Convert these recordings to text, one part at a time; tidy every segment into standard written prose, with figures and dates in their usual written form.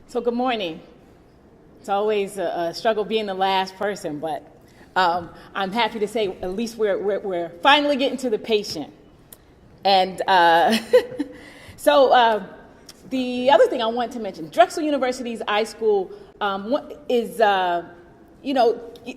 So good morning. It's always a struggle being the last person, but I'm happy to say at least we're finally getting to the patient. And so the other thing I want to mention, Drexel University's iSchool is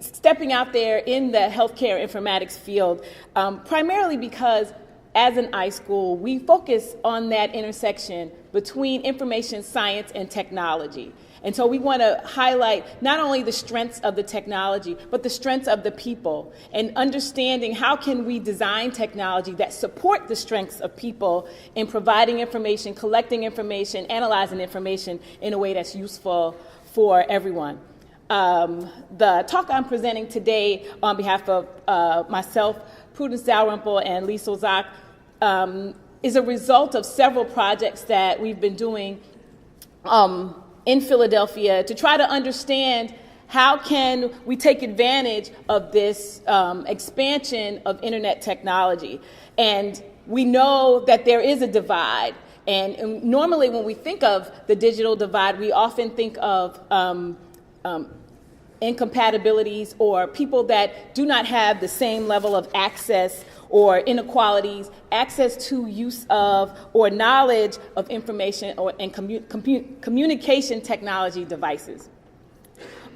stepping out there in the healthcare informatics field, primarily because as an iSchool, we focus on that intersection between information science and technology. And so we want to highlight not only the strengths of the technology, but the strengths of the people, and understanding how can we design technology that support the strengths of people in providing information, collecting information, analyzing information in a way that's useful for everyone. The talk I'm presenting today on behalf of myself, Prudence Dalrymple, and Lisa Zak is a result of several projects that we've been doing in Philadelphia to try to understand how can we take advantage of this expansion of internet technology. And we know that there is a divide. And normally when we think of the digital divide, we often think of incompatibilities or people that do not have the same level of access or inequalities, access to use of or knowledge of information and communication technology devices.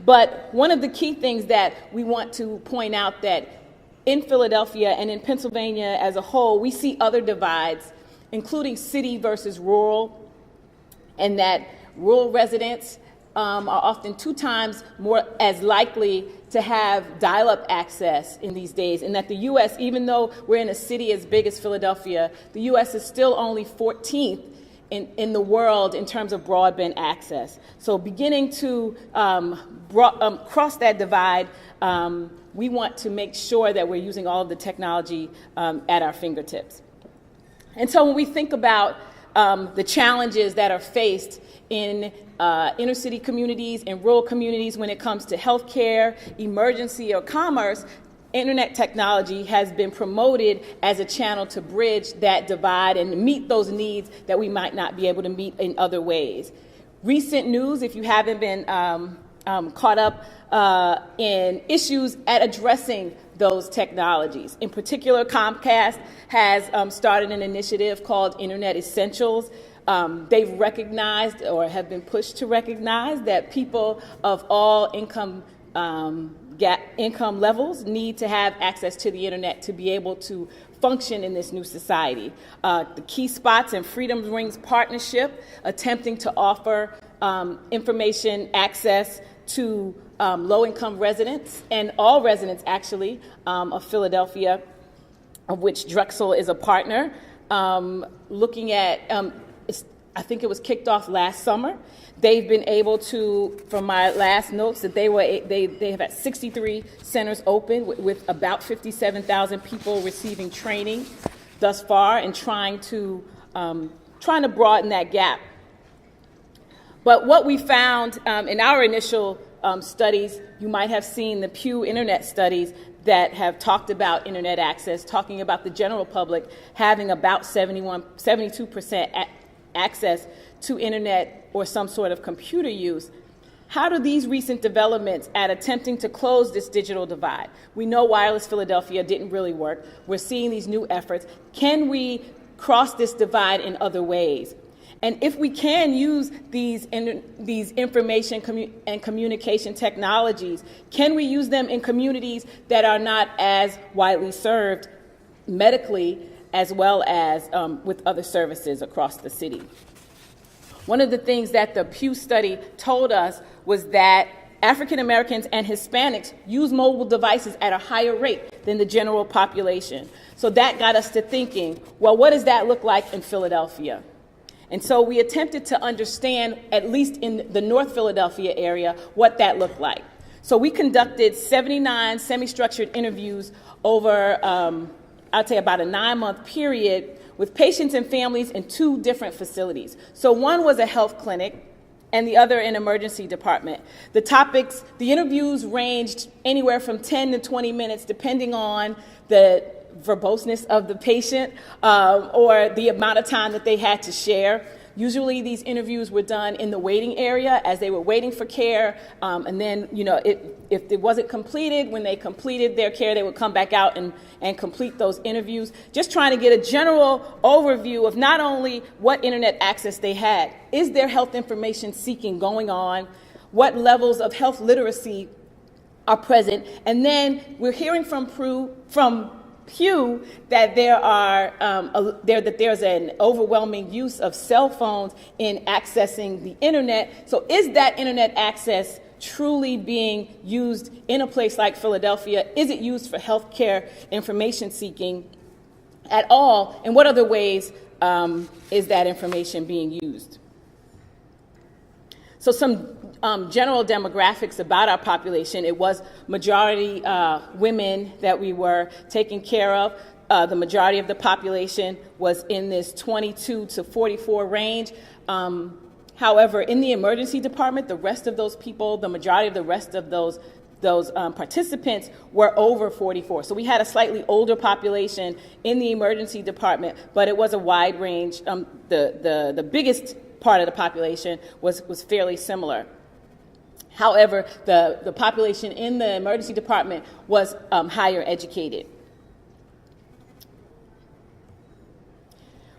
But one of the key things that we want to point out that in Philadelphia and in Pennsylvania as a whole, we see other divides, including city versus rural, and that rural residents are often 2 times more as likely to have dial-up access in these days, and that the U.S., even though we're in a city as big as Philadelphia, the U.S. is still only 14th in the world in terms of broadband access. So beginning to cross that divide, we want to make sure that we're using all of the technology at our fingertips. And so when we think about the challenges that are faced in inner city communities and rural communities when it comes to healthcare, emergency, or commerce, internet technology has been promoted as a channel to bridge that divide and meet those needs that we might not be able to meet in other ways. Recent news, if you haven't been caught up in issues at addressing those technologies. In particular, Comcast has started an initiative called Internet Essentials. They've recognized or have been pushed to recognize that people of all income levels need to have access to the internet to be able to function in this new society. The Key Spots and Freedom Rings partnership attempting to offer information access to low-income residents and all residents actually of Philadelphia, of which Drexel is a partner, looking at I think it was kicked off last summer. They've been able to, from my last notes, that they have had 63 centers open with about 57,000 people receiving training thus far and trying to broaden that gap. But what we found in our initial studies, you might have seen the Pew Internet studies that have talked about internet access, talking about the general public having about 72% access to internet or some sort of computer use. How do these recent developments at attempting to close this digital divide? We know Wireless Philadelphia didn't really work. We're seeing these new efforts. Can we cross this divide in other ways? And if we can use these information and communication technologies, can we use them in communities that are not as widely served medically as well as with other services across the city? One of the things that the Pew study told us was that African Americans and Hispanics use mobile devices at a higher rate than the general population. So that got us to thinking, well, what does that look like in Philadelphia? And so we attempted to understand, at least in the North Philadelphia area, what that looked like. So we conducted 79 semi-structured interviews over, I'd say about a 9-month period with patients and families in 2 different facilities. So one was a health clinic and the other an emergency department. The interviews ranged anywhere from 10 to 20 minutes, depending on the verboseness of the patient or the amount of time that they had to share. Usually these interviews were done in the waiting area as they were waiting for care. And then, if it wasn't completed, when they completed their care, they would come back out and complete those interviews. Just trying to get a general overview of not only what internet access they had, is there health information seeking going on, what levels of health literacy are present, and then we're hearing from Pew that there's an overwhelming use of cell phones in accessing the internet. So is that internet access truly being used in a place like Philadelphia? Is it used for healthcare information seeking at all? And what other ways is that information being used? So some general demographics about our population. It was majority women that we were taking care of. The majority of the population was in this 22 to 44 range. However, in the emergency department, the rest of those people, the majority of the rest of those participants were over 44. So we had a slightly older population in the emergency department, but it was a wide range. The biggest part of the population was fairly similar. However, the population in the emergency department was higher educated.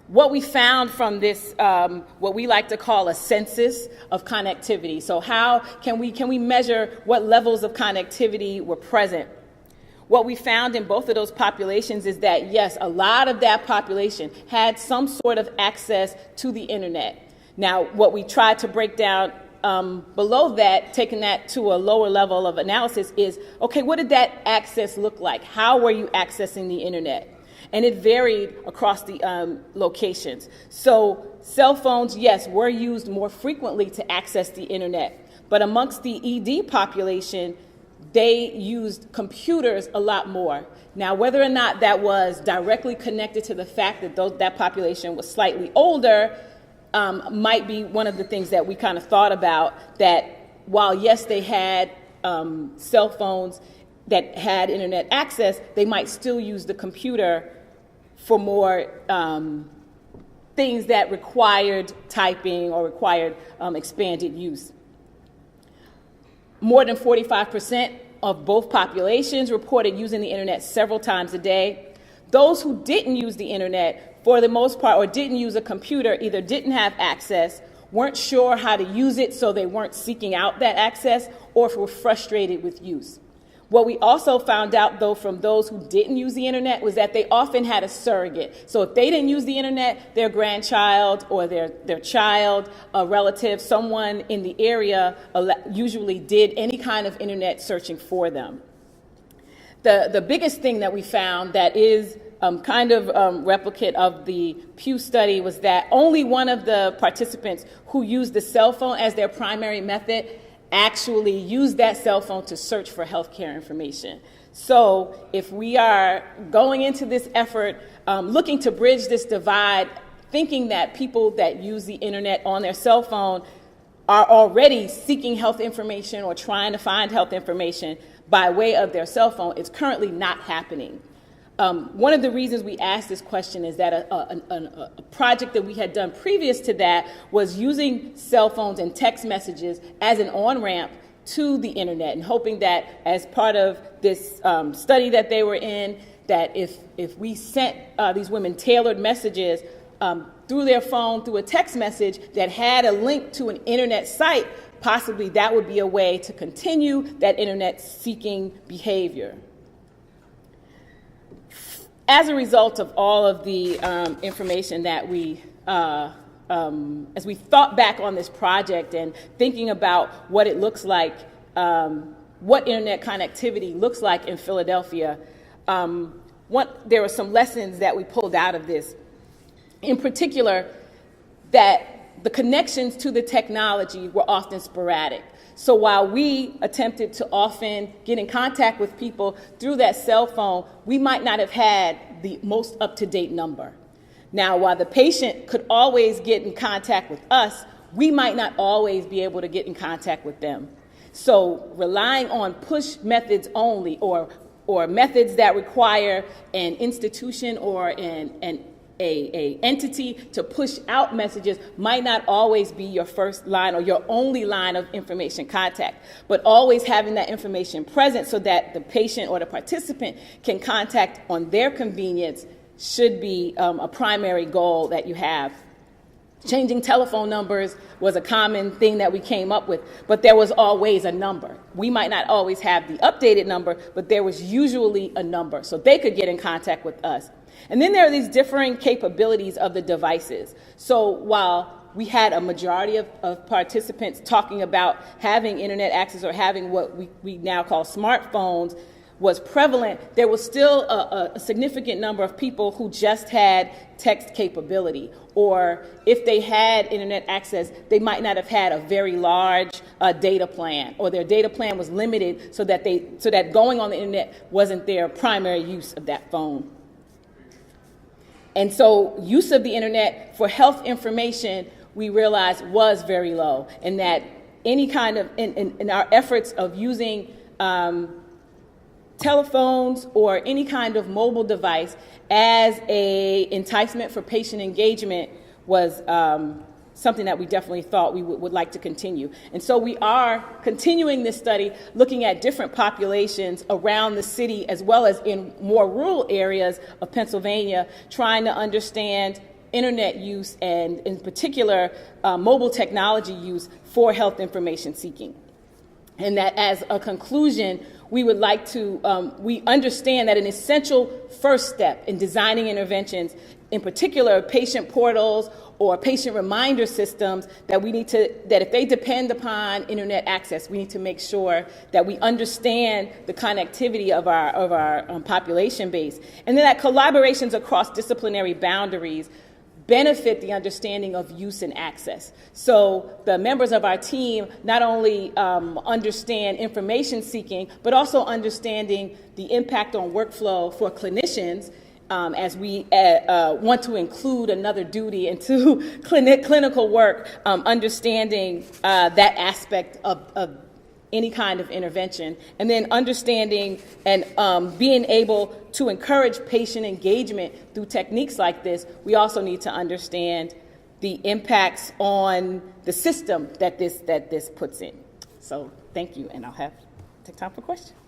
What we found from this, what we like to call a census of connectivity. So how can we measure what levels of connectivity were present? What we found in both of those populations is that, yes, a lot of that population had some sort of access to the internet. Now, what we tried to break down below that, taking that to a lower level of analysis, is, okay, what did that access look like? How were you accessing the internet? And it varied across the locations. So cell phones, yes, were used more frequently to access the internet. But amongst the ED population, they used computers a lot more. Now, whether or not that was directly connected to the fact that that population was slightly older might be one of the things that we kind of thought about, that while, yes, they had cell phones that had internet access, they might still use the computer for more things that required typing or required expanded use. More than 45% of both populations reported using the internet several times a day. Those who didn't use the internet, for the most part, or didn't use a computer, either didn't have access, weren't sure how to use it, so they weren't seeking out that access, or were frustrated with use. What we also found out, though, from those who didn't use the internet was that they often had a surrogate. So if they didn't use the internet, their grandchild or their child, a relative, someone in the area usually did any kind of internet searching for them. The biggest thing that we found that is kind of replicate of the Pew study was that only one of the participants who used the cell phone as their primary method actually used that cell phone to search for healthcare information. So if we are going into this effort, looking to bridge this divide, thinking that people that use the internet on their cell phone are already seeking health information or trying to find health information by way of their cell phone, it's currently not happening. One of the reasons we asked this question is that a project that we had done previous to that was using cell phones and text messages as an on-ramp to the internet, and hoping that as part of this study that they were in, that if we sent these women tailored messages through their phone, through a text message that had a link to an internet site, possibly that would be a way to continue that internet seeking behavior. As a result of all of the information that we, as we thought back on this project and thinking about what it looks like, what internet connectivity looks like in Philadelphia, there were some lessons that we pulled out of this. In particular, that the connections to the technology were often sporadic. So while we attempted to often get in contact with people through that cell phone, we might not have had the most up-to-date number. Now, while the patient could always get in contact with us, we might not always be able to get in contact with them. So relying on push methods only, or methods that require an institution or an a entity to push out messages might not always be your first line or your only line of information contact, but always having that information present so that the patient or the participant can contact on their convenience should be a primary goal that you have. Changing telephone numbers was a common thing that we came up with, but there was always a number. We might not always have the updated number, but there was usually a number, so they could get in contact with us. And then there are these differing capabilities of the devices. So while we had a majority of participants talking about having internet access or having what we now call smartphones was prevalent, there was still a significant number of people who just had text capability, or if they had internet access, they might not have had a very large data plan, or their data plan was limited so that going on the internet wasn't their primary use of that phone. And so use of the internet for health information, we realized, was very low, and that any kind of, in our efforts of using telephones or any kind of mobile device as a enticement for patient engagement was something that we definitely thought we would like to continue. And so we are continuing this study, looking at different populations around the city as well as in more rural areas of Pennsylvania, trying to understand internet use and in particular mobile technology use for health information seeking. And that as a conclusion, we would like to, we understand that an essential first step in designing interventions, in particular patient portals or patient reminder systems, that we need to, that if they depend upon internet access, we need to make sure that we understand the connectivity of our population base. And then that collaborations across disciplinary boundaries benefit the understanding of use and access. So the members of our team not only understand information seeking, but also understanding the impact on workflow for clinicians as we want to include another duty into clinical work, understanding that aspect of any kind of intervention, and then understanding and being able to encourage patient engagement through techniques like this. We also need to understand the impacts on the system that this puts in. So thank you, and I'll take time for questions.